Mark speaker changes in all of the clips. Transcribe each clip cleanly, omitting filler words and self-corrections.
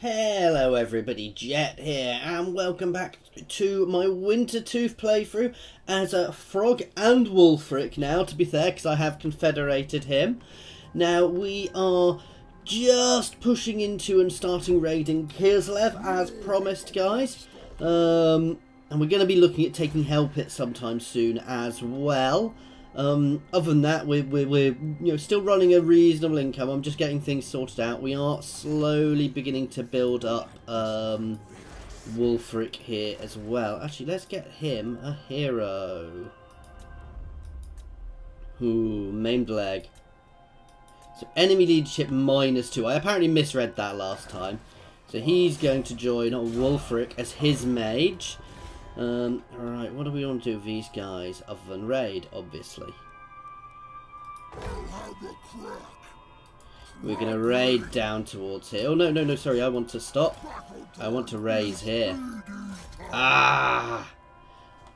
Speaker 1: Hello everybody, Jet here, and welcome back to my Wintertooth playthrough as a Throgg and Wulfric now, to be fair, because I have confederated him. Now, we are just pushing into and starting raiding Kislev, as promised, guys. And we're going to be looking at taking Hellpit sometime soon as well. Other than that, we're still running a reasonable income. I'm just getting things sorted out. We are slowly beginning to build up Wulfric here as well. Actually, let's get him a hero. Ooh, maimed leg. So enemy leadership -2. I apparently misread that last time. So he's going to join Wulfric as his mage. Alright, what do we want to do with these guys other than raid, obviously? We're going to raid down towards here. Oh, no, sorry, I want to stop. I want to raise here. Ah!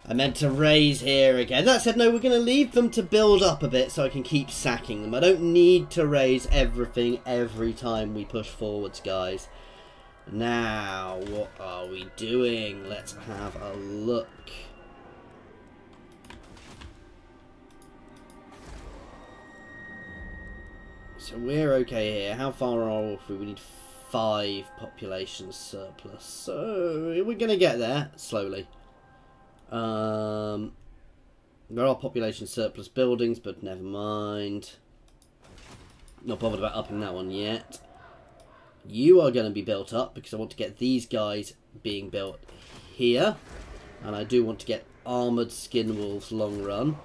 Speaker 1: I meant to raise here again. That said, no, we're going to leave them to build up a bit so I can keep sacking them. I don't need to raise everything every time we push forwards, guys. Now, what are we doing? Let's have a look. So we're okay here. How far are we? We need 5 population surplus. So we're going to get there slowly. There are population surplus buildings, but never mind. Not bothered about upping that one yet. You are going to be built up because I want to get these guys being built here. And I do want to get armoured skin wolves long run.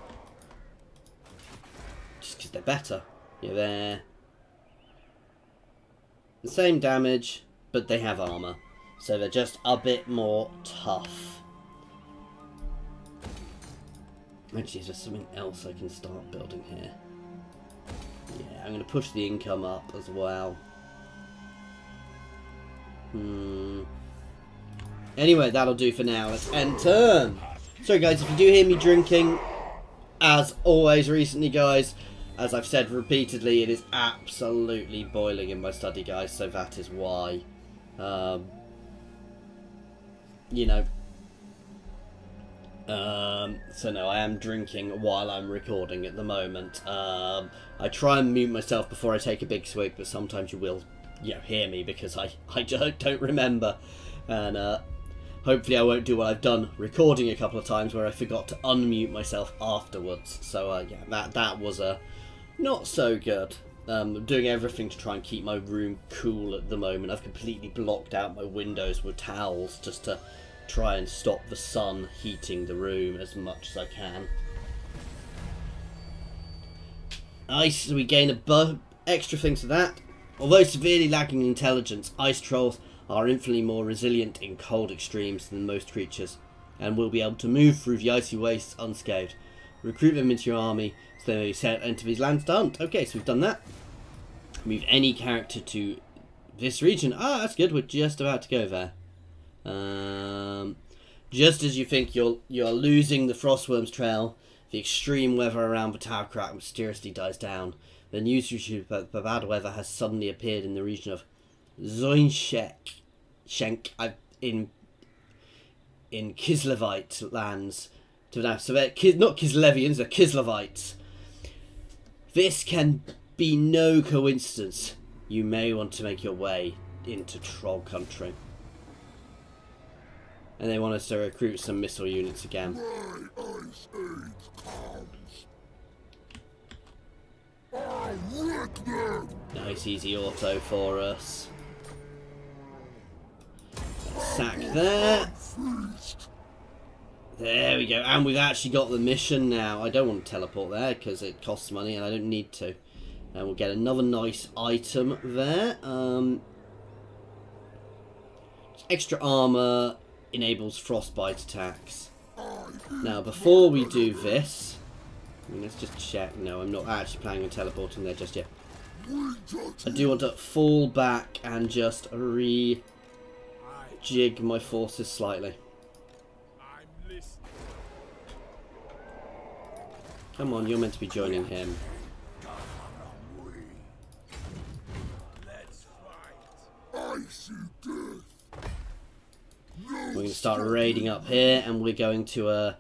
Speaker 1: Just because they're better. Yeah, they're the same damage, but they have armour. So they're just a bit more tough. Actually, is there something else I can start building here? Yeah, I'm going to push the income up as well. Anyway, that'll do for now. Let's end turn. So guys, if you do hear me drinking, as always recently, guys, as I've said repeatedly, it is absolutely boiling in my study, guys, so that is why. So no, I am drinking while I'm recording at the moment. I try and mute myself before I take a big swig, but sometimes you will hear me because I don't remember, and hopefully I won't do what I've done recording a couple of times where I forgot to unmute myself afterwards. So yeah, that was not so good. I'm doing everything to try and keep my room cool at the moment. I've completely blocked out my windows with towels just to try and stop the sun heating the room as much as I can. Ice, we gain a extra things for that. Although severely lacking in intelligence, ice trolls are infinitely more resilient in cold extremes than most creatures, and will be able to move through the icy wastes unscathed. Recruit them into your army, so they may set into these lands to hunt. Okay, so we've done that. Move any character to this region. Ah, that's good, we're just about to go there. Just as you think you're losing the Frostworm's trail, the extreme weather around the Tower Crack mysteriously dies down. The news that the bad weather has suddenly appeared in the region of Zoinshek in Kislevite lands. So they're not Kislevians, they're Kislevites. This can be no coincidence. You may want to make your way into Throgg country. And they want us to recruit some missile units again. Nice easy auto for us. Sack there. There we go. And we've actually got the mission now. I don't want to teleport there because it costs money and I don't need to. And we'll get another nice item there. Extra armor enables frostbite attacks. Now before we do this, let's just check. No, I'm not actually planning on teleporting there just yet. I do want to fall back and just rejig my forces slightly. Come on, you're meant to be joining him. We're going to start raiding up here, and we're going to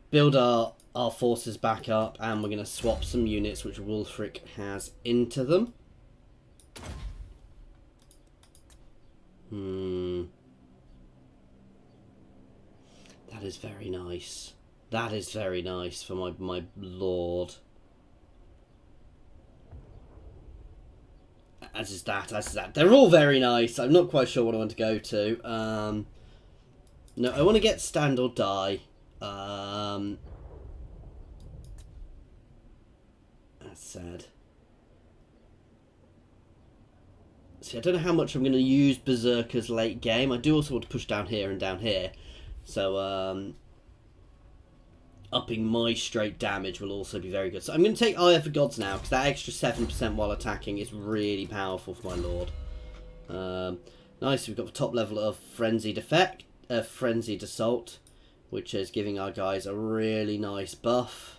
Speaker 1: build our forces back up, and we're going to swap some units which Wulfric has into them. That is very nice. That is very nice for my lord. As is that. They're all very nice. I'm not quite sure what I want to go to. No, I want to get stand or die. That's sad. See, I don't know how much I'm going to use Berserkers late game. I do also want to push down here and down here. So, upping my straight damage will also be very good. So I'm going to take Eye of the Gods now, because that extra 7% while attacking is really powerful for my lord. Nice, we've got the top level of Frenzied Effect, Frenzied Assault, which is giving our guys a really nice buff.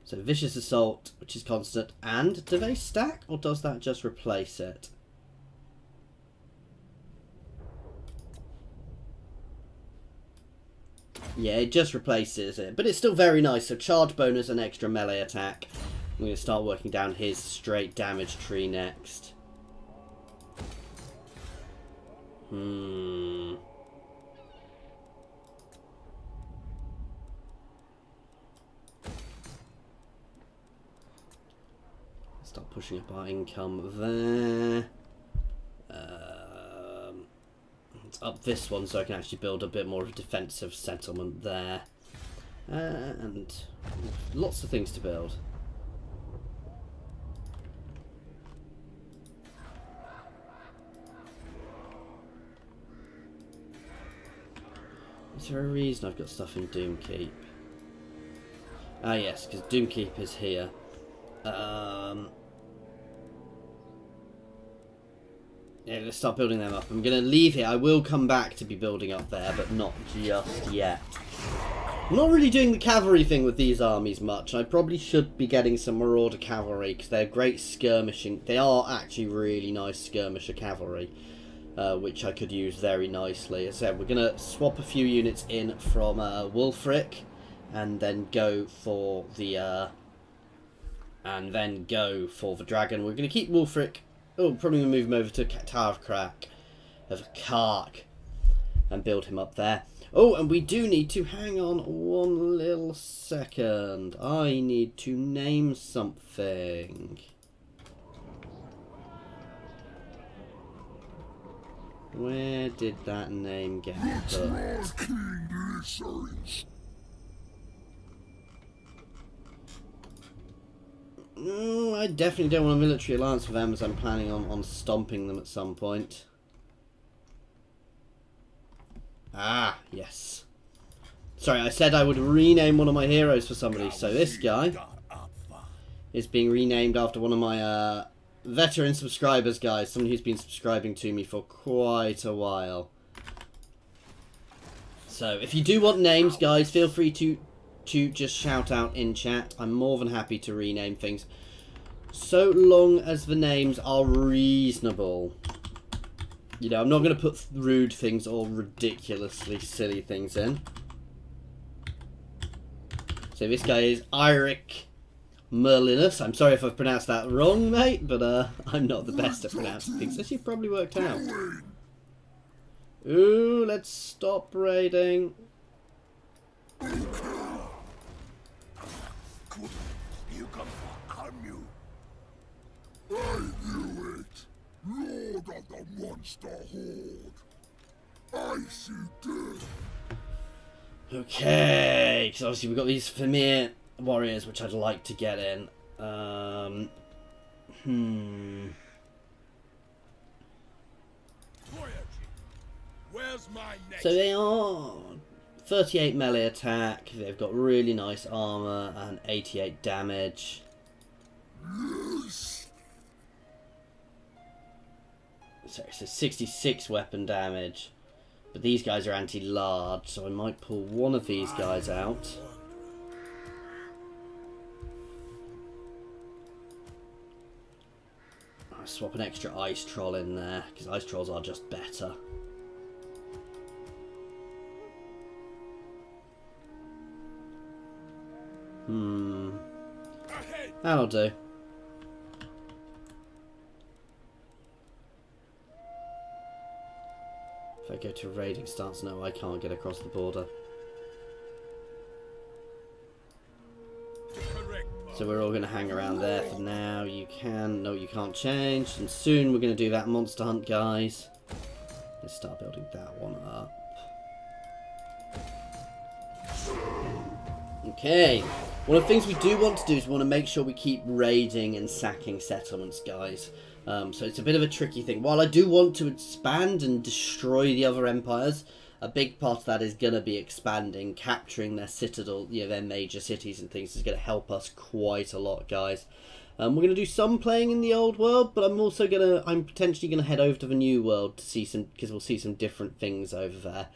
Speaker 1: So Vicious Assault, which is constant, and do they stack, or does that just replace it? Yeah, it just replaces it, but it's still very nice. So charge bonus and extra melee attack. I'm going to start working down his straight damage tree next. Start pushing up our income there. Let's up this one so I can actually build a bit more of a defensive settlement there. And lots of things to build. Is there a reason I've got stuff in Doomkeep? Ah yes, because Doomkeep is here. Yeah, let's start building them up. I'm going to leave here. I will come back to be building up there, but not just yet. I'm not really doing the cavalry thing with these armies much. I probably should be getting some Marauder cavalry, because they're great skirmishing. They are actually really nice skirmisher cavalry, which I could use very nicely. As I said, we're going to swap a few units in from Wulfric, and then go for the dragon. We're going to keep Wulfric. Oh, probably going to move him over to Tower of Kark and build him up there. Oh, and we do need to, hang on one little second. I need to name something. Where did that name get put? I definitely don't want a military alliance with them, as I'm planning on stomping them at some point. Ah, yes. Sorry, I said I would rename one of my heroes for somebody, so this guy is being renamed after one of my veteran subscribers, guys. Someone who's been subscribing to me for quite a while. So, if you do want names, guys, feel free to just shout out in chat. I'm more than happy to rename things, so long as the names are reasonable. You know, I'm not going to put rude things or ridiculously silly things in. So this guy is Eirik Merlinus. I'm sorry if I've pronounced that wrong, mate, but I'm not the best at pronouncing things, as you've probably worked out. Ooh, let's stop raiding.
Speaker 2: You come for Armu. I knew it. Lord of the monster horde. I see death.
Speaker 1: Okay, because obviously we've got these Famir warriors which I'd like to get in.
Speaker 2: Where's my next?
Speaker 1: So they are 38 melee attack, they've got really nice armor and 88 damage.
Speaker 2: Yes.
Speaker 1: Sorry, so 66 weapon damage. But these guys are anti-large, so I might pull one of these guys out. Swap an extra ice troll in there, because ice trolls are just better. That'll do. If I go to raiding stance, no, I can't get across the border. So we're all going to hang around there for now. You can... No, you can't change. And soon we're going to do that monster hunt, guys. Let's start building that one up. Okay. One of the things we do want to do is we want to make sure we keep raiding and sacking settlements, guys. So it's a bit of a tricky thing. While I do want to expand and destroy the other empires, a big part of that is going to be expanding, capturing their citadel, you know, their major cities and things is going to help us quite a lot, guys. We're going to do some playing in the old world, but I'm potentially going to head over to the new world to see some, because we'll see some different things over there.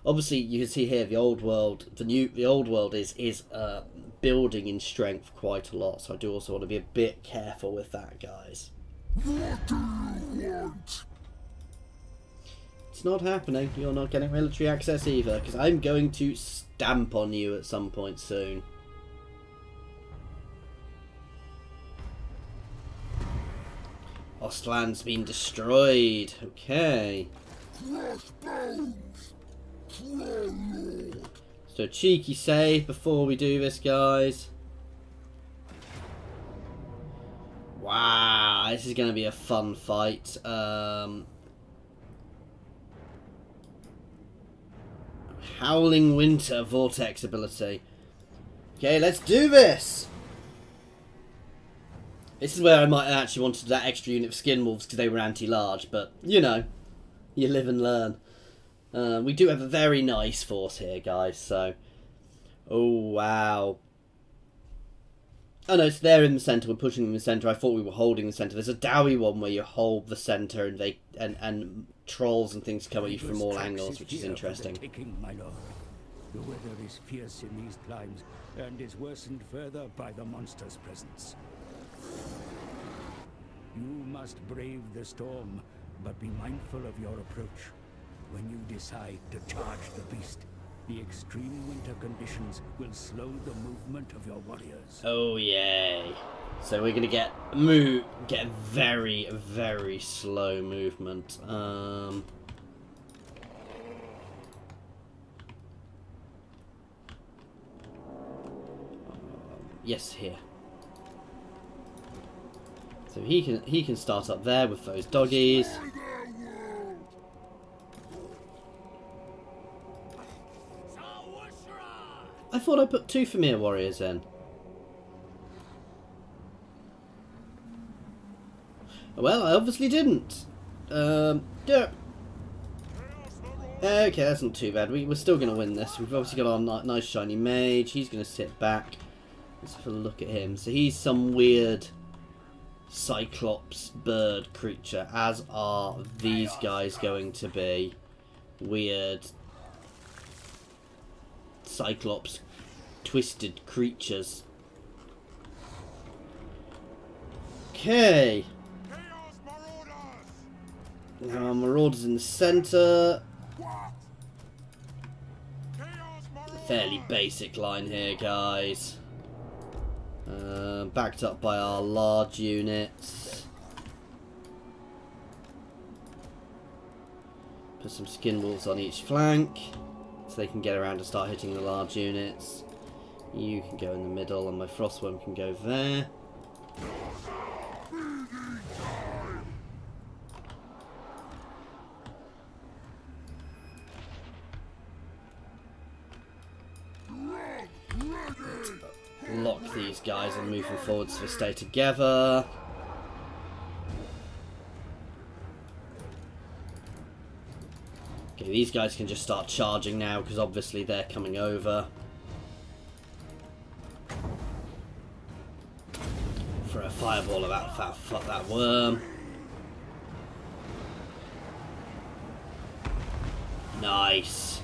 Speaker 1: Obviously, you can see here the old world, the old world is building in strength quite a lot. So I do also want to be a bit careful with that, guys.
Speaker 2: What do you want?
Speaker 1: It's not happening. You're not getting military access either, because I'm going to stamp on you at some point soon. Ostland's been destroyed. Okay.
Speaker 2: Crossbones! Warlord!
Speaker 1: So cheeky save before we do this, guys. Wow, this is going to be a fun fight. Howling Winter vortex ability. Okay, let's do this. This is where I might have actually wanted that extra unit of skin wolves because they were anti-large, but you know, you live and learn. We do have a very nice force here, guys, so... Oh, wow. Oh, no, it's there in the centre. We're pushing them in the centre. I thought we were holding the centre. There's a dowie one where you hold the centre and they and trolls and things come at you from all angles, which is interesting.
Speaker 3: Taking, my lord. The weather is fierce in these climes and is worsened further by the monster's presence. You must brave the storm, but be mindful of your approach. When you decide to charge the beast, the extreme winter conditions will slow the movement of your warriors.
Speaker 1: Oh yay! So we're gonna get very, very slow movement. Yes, here. So he can start up there with those doggies. I thought I put 2 Famir warriors in. Well, I obviously didn't. Yeah. Okay, that's not too bad. We're still going to win this. We've obviously got our nice shiny mage. He's going to sit back. Let's have a look at him. So he's some weird Cyclops bird creature, as are these guys going to be. Weird Cyclops twisted creatures. Okay. Now Marauders in the centre. Fairly basic line here, guys. Backed up by our large units. Put some skin wolves on each flank, so they can get around and start hitting the large units. You can go in the middle and my frostworm can go there. Lock these guys and move them forward so they stay together. Okay, these guys can just start charging now because obviously they're coming over. For a fireball about that worm. Nice.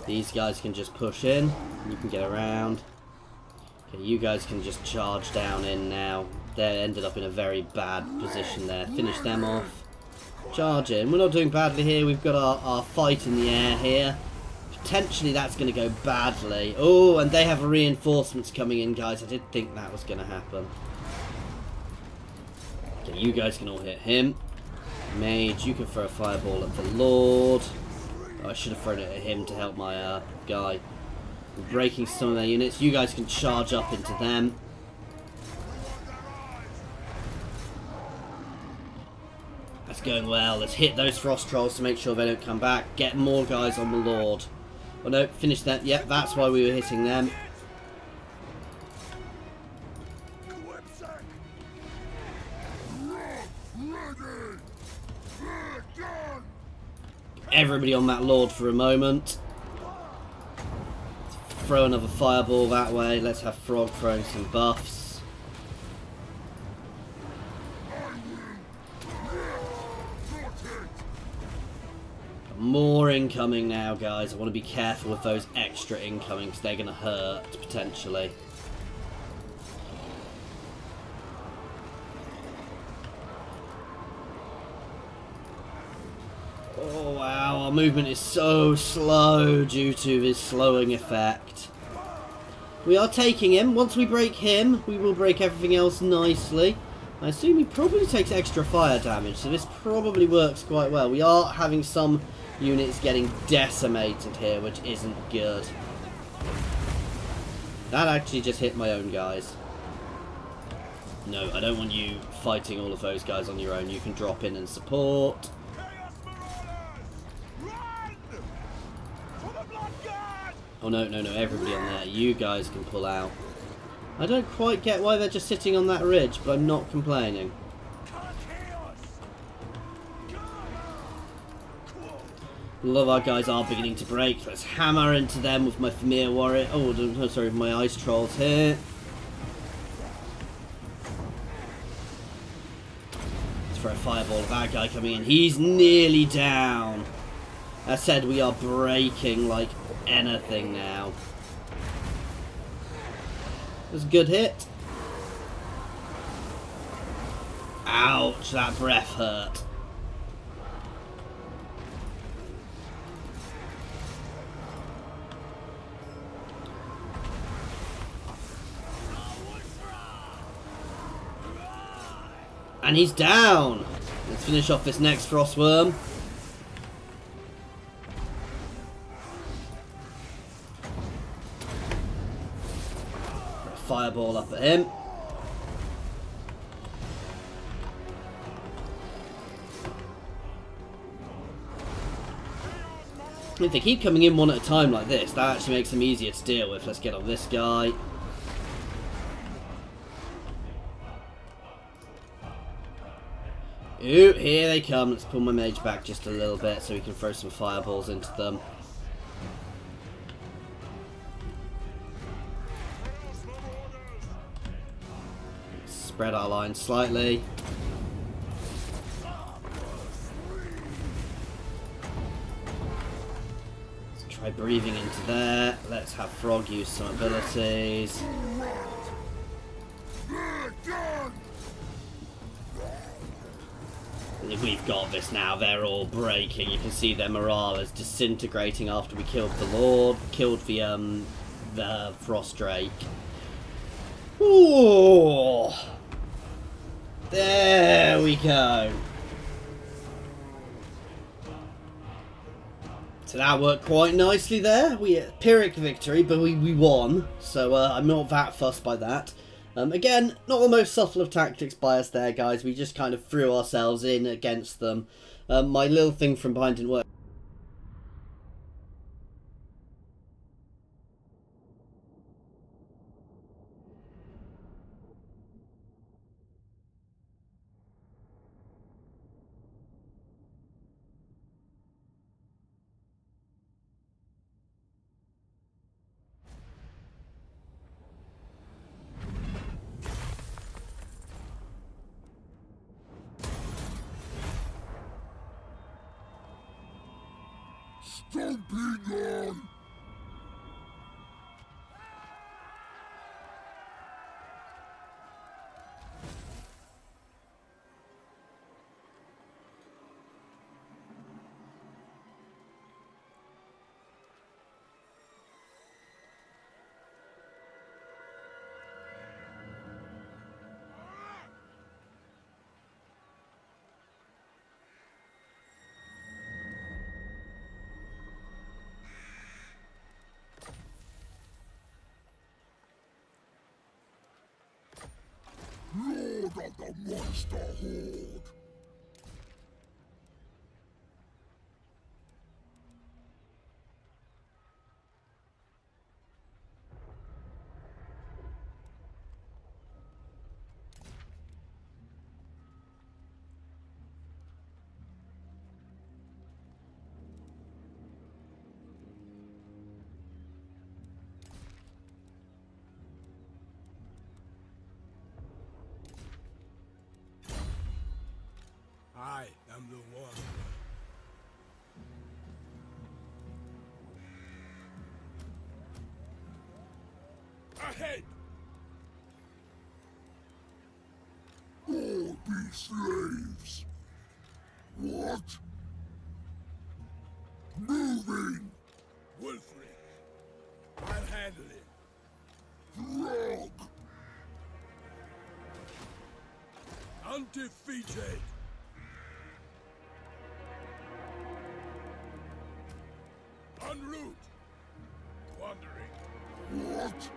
Speaker 1: These guys can just push in. You can get around. Okay, you guys can just charge down in now. They ended up in a very bad position there. Finish them off. Charge in. We're not doing badly here. We've got our fight in the air here. Potentially that's going to go badly. Oh, and they have reinforcements coming in, guys. I did think that was going to happen. Okay, you guys can all hit him. Mage, you can throw a fireball at the Lord. Oh, I should have thrown it at him to help my guy. We're breaking some of their units. You guys can charge up into them. That's going well. Let's hit those frost trolls to make sure they don't come back. Get more guys on the Lord. Oh no, finish that. Yep, that's why we were hitting them. Everybody on that Lord for a moment. Let's throw another fireball that way. Let's have Throgg throwing some buffs. More incoming now, guys. I want to be careful with those extra incoming because they're going to hurt, potentially. Oh, wow. Our movement is so slow due to his slowing effect. We are taking him. Once we break him, we will break everything else nicely. I assume he probably takes extra fire damage, so this probably works quite well. We are having some units getting decimated here, which isn't good. That actually just hit my own guys. No, I don't want you fighting all of those guys on your own. You can drop in and support. Oh no, no, no, everybody on there. You guys can pull out. I don't quite get why they're just sitting on that ridge, but I'm not complaining. A lot of our guys are beginning to break. Let's hammer into them with my Familiar Warrior. Oh, no, sorry, my Ice Trolls here. Let's throw a fireball at that guy coming in. He's nearly down. As said, we are breaking like anything now. That's a good hit. Ouch, that breath hurt. And he's down. Let's finish off this next Frostworm. Fireball up at him. If they keep coming in one at a time like this, that actually makes them easier to deal with. Let's get on this guy. Ooh, here they come. Let's pull my mage back just a little bit so we can throw some fireballs into them. Spread our lines slightly. Let's try breathing into there. Let's have Throgg use some abilities. We've got this now. They're all breaking. You can see their morale is disintegrating after we killed the Lord, killed the Frost Drake. Ooh. There we go. So that worked quite nicely there. We had Pyrrhic victory, but we won. So I'm not that fussed by that. Again, not the most subtle of tactics by us there, guys. We just kind of threw ourselves in against them. My little thing from behind didn't work.
Speaker 2: Stomping on monster horde.
Speaker 4: I am the one. Ahead!
Speaker 2: All be slaves. What? Moving!
Speaker 4: Wolfric, I'll handle it.
Speaker 2: Throgg!
Speaker 4: Undefeated! En route! Wandering.
Speaker 2: What?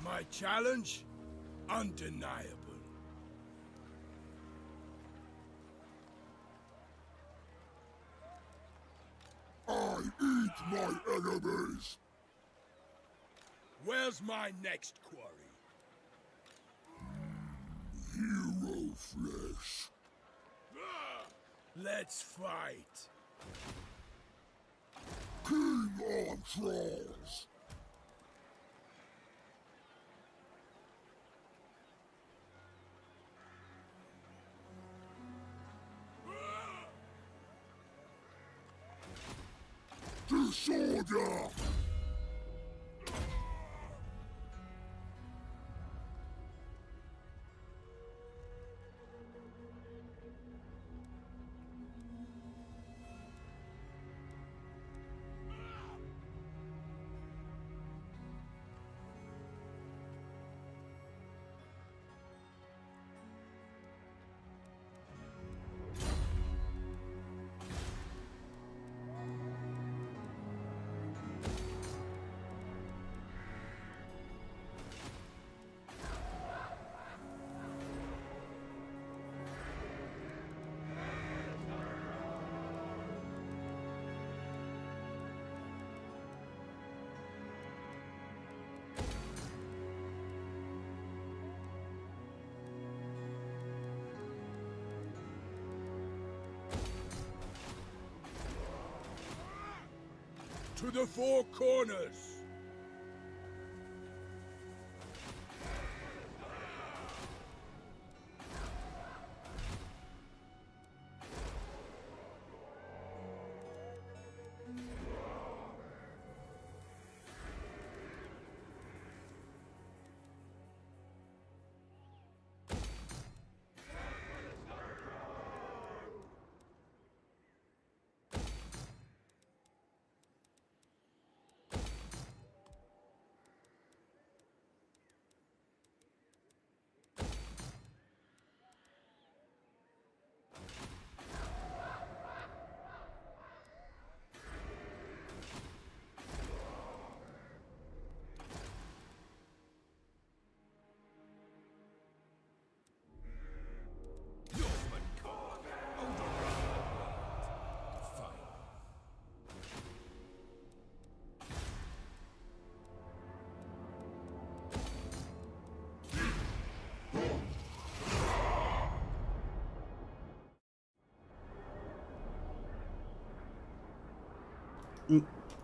Speaker 4: My challenge? Undeniable.
Speaker 2: I eat my enemies!
Speaker 4: Where's my next quarry?
Speaker 2: Hero flesh.
Speaker 4: Let's fight.
Speaker 2: King on trolls! Disorder!
Speaker 4: To the four corners!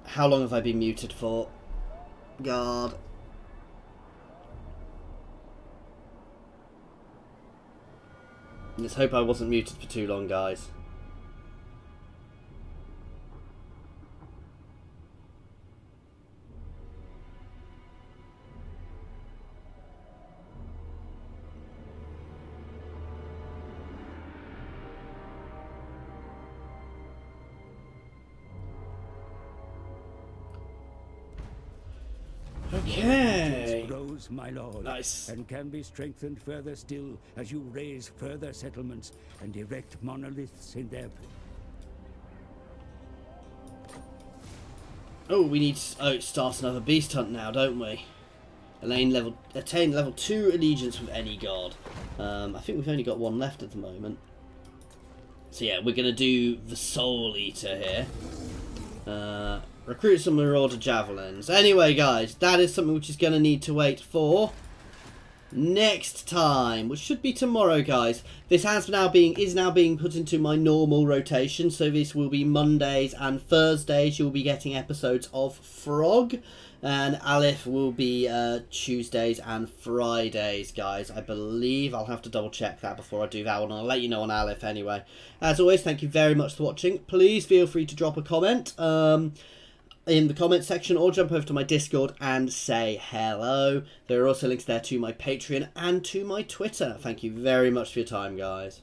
Speaker 1: How long have I been muted for? God. Let's hope I wasn't muted for too long, guys. Okay.
Speaker 3: Grows, my lord,
Speaker 1: Nice.
Speaker 3: and can be strengthened further still as you raise further settlements and erect monoliths in them.
Speaker 1: Oh, we need to start another beast hunt now, don't we? Attain level 2 allegiance with any god. I think we've only got one left at the moment. So yeah, we're going to do the Soul Eater here. Recruit some Marauder Javelins. Anyway, guys, that is something which is going to need to wait for next time, which should be tomorrow, guys. This is now being put into my normal rotation, so this will be Mondays and Thursdays. You'll be getting episodes of Throgg, and Aleph will be Tuesdays and Fridays, guys. I believe I'll have to double check that before I do that one. I'll let you know on Aleph anyway. As always, thank you very much for watching. Please feel free to drop a comment in the comment section, or jump over to my Discord and say hello. There are also links there to my Patreon and to my Twitter. Thank you very much for your time, guys.